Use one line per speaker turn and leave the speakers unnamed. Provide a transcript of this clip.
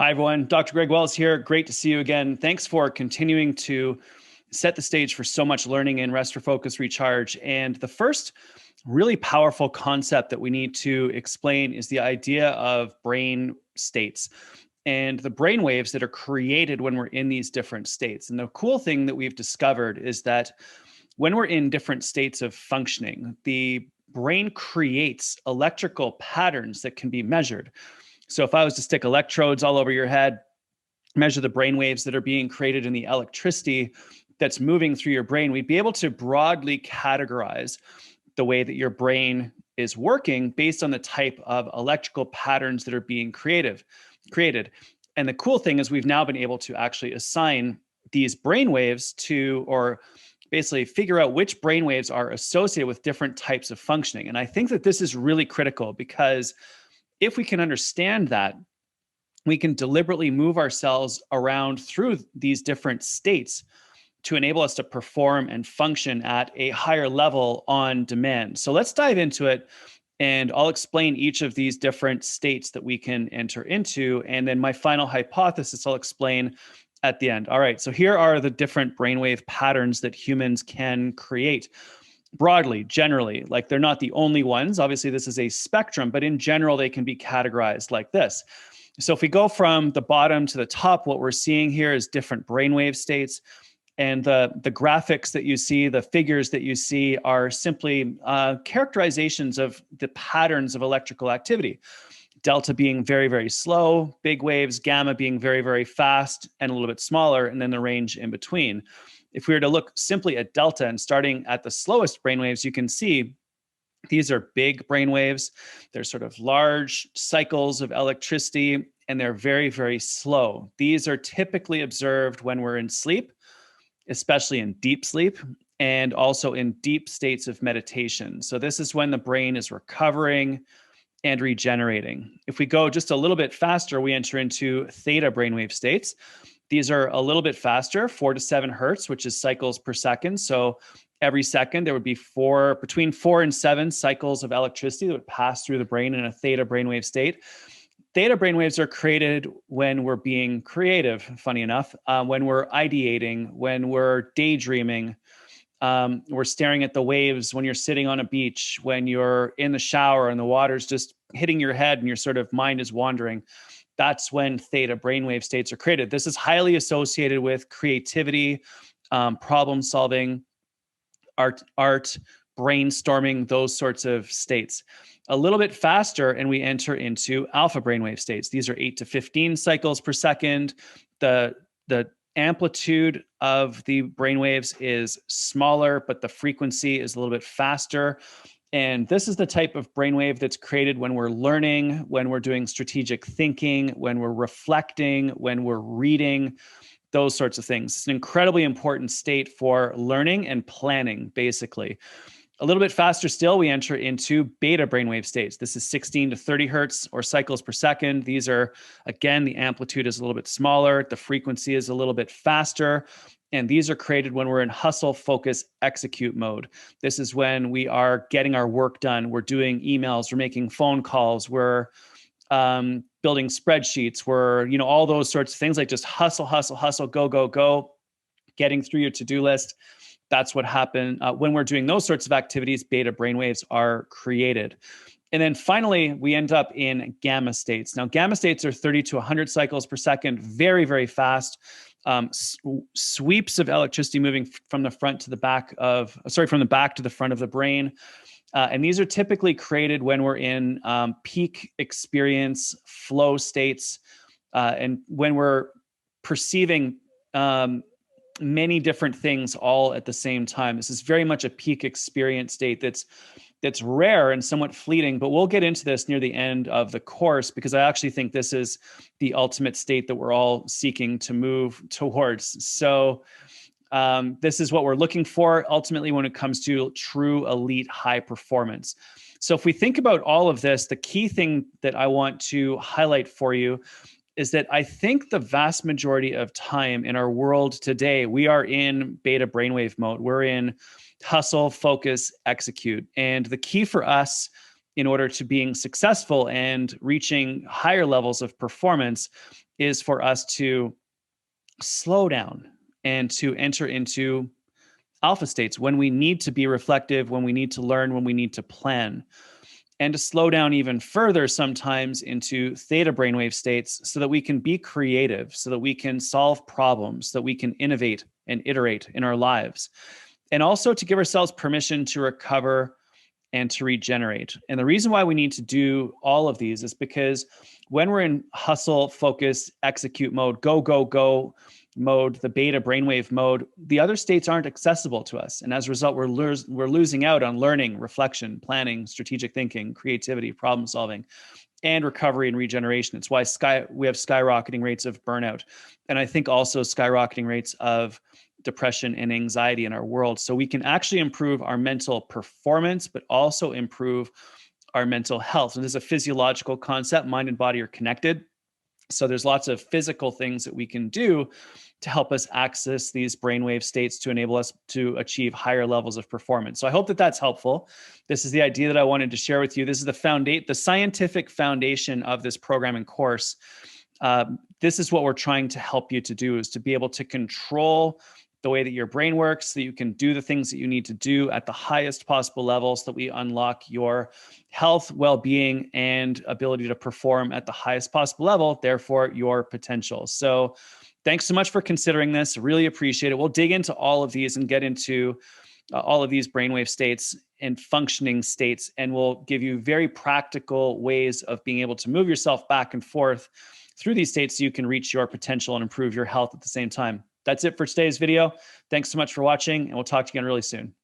Hi, everyone. Dr. Greg Wells here. Great to see you again. Thanks for continuing to set the stage for so much learning in Rest, Refocus, Recharge. And the first really powerful concept that we need to explain is the idea of brain states and the brain waves that are created when we're in these different states. And the cool thing that we've discovered is that when we're in different states of functioning, the brain creates electrical patterns that can be measured. So if I was to stick electrodes all over your head, measure the brain waves that are being created in the electricity that's moving through your brain, we'd be able to broadly categorize the way that your brain is working based on the type of electrical patterns that are being created. And the cool thing is we've now been able to actually assign these brain waves to, or basically figure out which brain waves are associated with different types of functioning. And I think that this is really critical because if we can understand that, we can deliberately move ourselves around through these different states to enable us to perform and function at a higher level on demand. So let's dive into it, and I'll explain each of these different states that we can enter into. And then my final hypothesis I'll explain at the end. All right, so here are the different brainwave patterns that humans can create. Broadly, generally, like they're not the only ones. Obviously, this is a spectrum, but in general, they can be categorized like this. So if we go from the bottom to the top, what we're seeing here is different brainwave states. And the graphics that you see, the figures that you see are simply characterizations of the patterns of electrical activity. Delta being very, very slow, big waves, gamma being very, very fast and a little bit smaller, and then the range in between. If we were to look simply at delta and starting at the slowest brainwaves, you can see these are big brainwaves. They're sort of large cycles of electricity, and they're very, very slow. These are typically observed when we're in sleep, especially in deep sleep, and also in deep states of meditation. So this is when the brain is recovering and regenerating. If we go just a little bit faster, we enter into theta brainwave states. These are a little bit faster, 4 to 7 hertz, which is cycles per second. So every second, there would be between 4 and 7 cycles of electricity that would pass through the brain in a theta brainwave state. Theta brainwaves are created when we're being creative, funny enough, when we're ideating, when we're daydreaming, we're staring at the waves when you're sitting on a beach, when you're in the shower and the water's just hitting your head and your sort of mind is wandering. That's when theta brainwave states are created. This is highly associated with creativity, problem solving, art, brainstorming, those sorts of states. A little bit faster, and we enter into alpha brainwave states. These are 8 to 15 cycles per second. The amplitude of the brainwaves is smaller, but the frequency is a little bit faster. And this is the type of brainwave that's created when we're learning, when we're doing strategic thinking, when we're reflecting, when we're reading, those sorts of things. It's an incredibly important state for learning and planning, basically. A little bit faster still, we enter into beta brainwave states. This is 16 to 30 hertz or cycles per second. These are, again, the amplitude is a little bit smaller. The frequency is a little bit faster. And these are created when we're in hustle, focus, execute mode. This is when we are getting our work done. We're doing emails, we're making phone calls, we're building spreadsheets, we're, all those sorts of things, like just hustle, hustle, hustle, go, go, go, getting through your to-do list. That's what happened when we're doing those sorts of activities. Beta brainwaves are created. And then finally, we end up in gamma states. Now, gamma states are 30 to 100 cycles per second, very, very fast. Sweeps of electricity moving from the back to the front of the brain. And these are typically created when we're in peak experience flow states, and when we're perceiving many different things all at the same time. This is very much a peak experience state that's rare and somewhat fleeting, but we'll get into this near the end of the course because I actually think this is the ultimate state that we're all seeking to move towards. So this is what we're looking for ultimately when it comes to true elite high performance. So if we think about all of this, the key thing that I want to highlight for you is that I think the vast majority of time in our world today, we are in beta brainwave mode. We're in hustle, focus, execute. And the key for us in order to being successful and reaching higher levels of performance is for us to slow down and to enter into alpha states when we need to be reflective, when we need to learn, when we need to plan, and to slow down even further sometimes into theta brainwave states so that we can be creative, so that we can solve problems, so that we can innovate and iterate in our lives, and also to give ourselves permission to recover and to regenerate. And the reason why we need to do all of these is because when we're in hustle, focus, execute mode, go, go, go mode, the beta brainwave mode, the other states aren't accessible to us. And as a result, we're losing out on learning, reflection, planning, strategic thinking, creativity, problem solving, and recovery and regeneration. It's why we have skyrocketing rates of burnout. And I think also skyrocketing rates of depression and anxiety in our world. So we can actually improve our mental performance, but also improve our mental health. And this is a physiological concept. Mind and body are connected. So there's lots of physical things that we can do to help us access these brainwave states to enable us to achieve higher levels of performance. So I hope that that's helpful. This is the idea that I wanted to share with you. This is the scientific foundation of this program and course. This is what we're trying to help you to do, is to be able to control the way that your brain works so that you can do the things that you need to do at the highest possible levels, so that we unlock your health, well-being, and ability to perform at the highest possible level, therefore your potential. So thanks so much for considering this. Really appreciate it. We'll dig into all of these and get into all of these brainwave states and functioning states, and we'll give you very practical ways of being able to move yourself back and forth through these states so you can reach your potential and improve your health at the same time. That's it for today's video. Thanks so much for watching, and we'll talk to you again really soon.